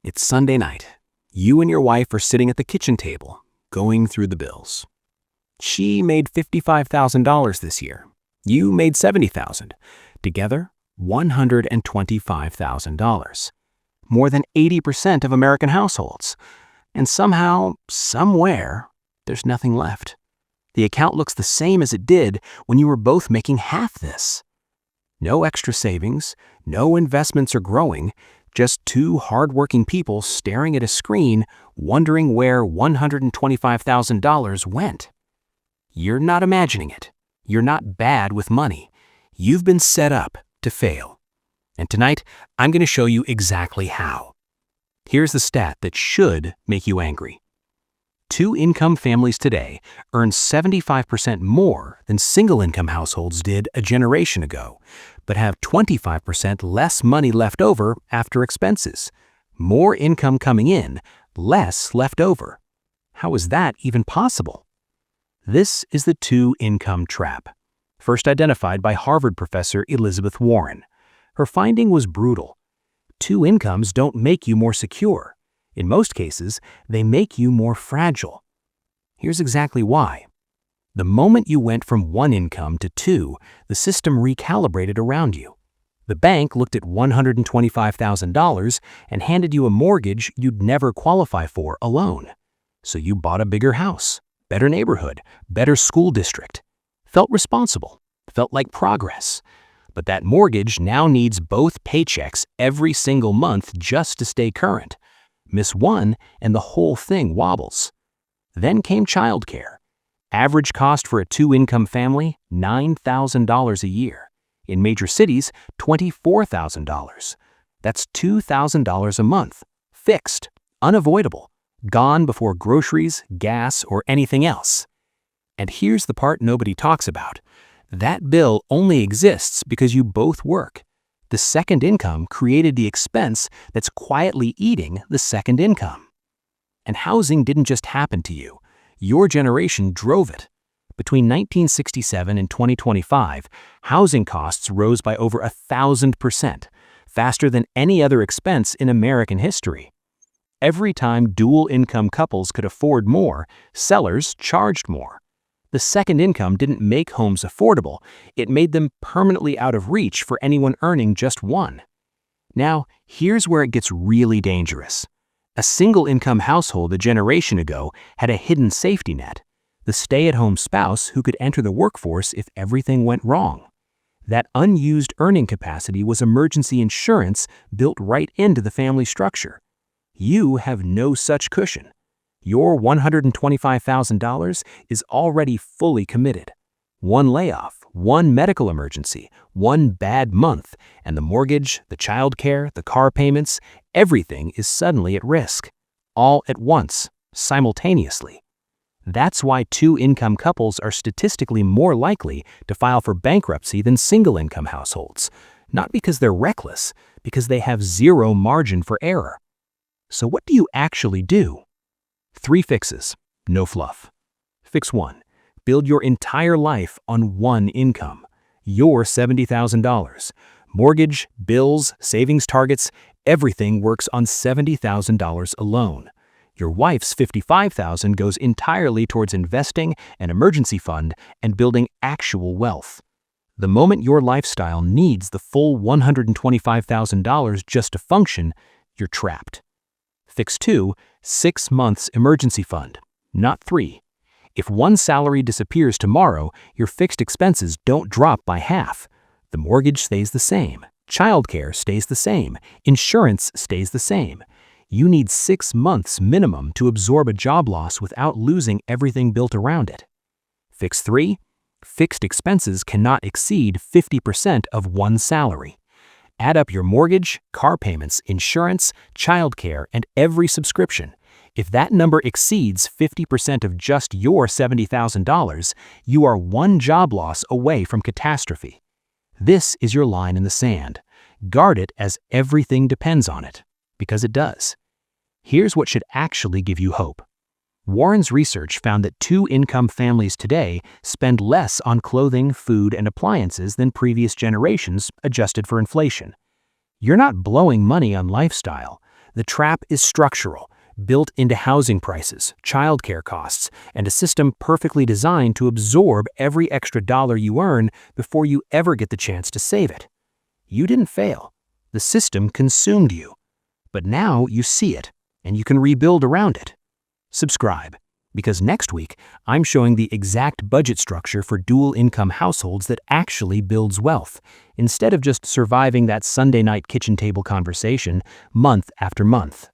It's Sunday night. You and your wife are sitting at the kitchen table, going through the bills. She made $55,000 this year. You made $70,000. Together, $125,000. More than 80% of American households. And somehow, somewhere, there's nothing left. The account looks the same as it did when you were both making half this. No extra savings, no investments or growing, just two hardworking people staring at a screen, wondering where $125,000 went. You're not imagining it. You're not bad with money. You've been set up to fail. And tonight, I'm going to show you exactly how. Here's the stat that should make you angry. Two-income families today earn 75% more than single-income households did a generation ago, but have 25% less money left over after expenses. More income coming in, less left over. How is that even possible? This is the two-income trap, first identified by Harvard professor Elizabeth Warren. Her finding was brutal. Two incomes don't make you more secure. In most cases, they make you more fragile. Here's exactly why. The moment you went from one income to two, the system recalibrated around you. The bank looked at $125,000 and handed you a mortgage you'd never qualify for alone. So you bought a bigger house, better neighborhood, better school district. Felt responsible, felt like progress. But that mortgage now needs both paychecks every single month just to stay current. Miss one, and the whole thing wobbles. Then came childcare. Average cost for a two-income family, $9,000 a year. In major cities, $24,000. That's $2,000 a month. Fixed, unavoidable, gone before groceries, gas, or anything else. And here's the part nobody talks about. That bill only exists because you both work. The second income created the expense that's quietly eating the second income. And housing didn't just happen to you. Your generation drove it. Between 1967 and 2025, housing costs rose by over 1,000%, faster than any other expense in American history. Every time dual-income couples could afford more, sellers charged more. The second income didn't make homes affordable, it made them permanently out of reach for anyone earning just one. Now, here's where it gets really dangerous. A single-income household a generation ago had a hidden safety net, the stay-at-home spouse who could enter the workforce if everything went wrong. That unused earning capacity was emergency insurance built right into the family structure. You have no such cushion. Your $125,000 is already fully committed. One layoff, one medical emergency, one bad month, and the mortgage, the childcare, the car payments, everything is suddenly at risk. All at once, simultaneously. That's why two-income couples are statistically more likely to file for bankruptcy than single-income households. Not because they're reckless, because they have zero margin for error. So what do you actually do? 3 fixes, no fluff. Fix 1. Build your entire life on one income. Your $70,000. Mortgage, bills, savings targets, everything works on $70,000 alone. Your wife's $55,000 goes entirely towards investing, an emergency fund, and building actual wealth. The moment your lifestyle needs the full $125,000 just to function, you're trapped. Fix 2, 6 months emergency fund, not 3. If one salary disappears tomorrow, your fixed expenses don't drop by half. The mortgage stays the same, childcare stays the same, insurance stays the same. You need 6 months minimum to absorb a job loss without losing everything built around it. Fix 3, fixed expenses cannot exceed 50% of one salary. Add up your mortgage, car payments, insurance, childcare, and every subscription. If that number exceeds 50% of just your $70,000, you are one job loss away from catastrophe. This is your line in the sand. Guard it as everything depends on it, because it does. Here's what should actually give you hope. Warren's research found that two-income families today spend less on clothing, food, and appliances than previous generations adjusted for inflation. You're not blowing money on lifestyle. The trap is structural, built into housing prices, childcare costs, and a system perfectly designed to absorb every extra dollar you earn before you ever get the chance to save it. You didn't fail. The system consumed you. But now you see it, and you can rebuild around it. Subscribe, because next week I'm showing the exact budget structure for dual-income households that actually builds wealth, instead of just surviving that Sunday night kitchen table conversation month after month.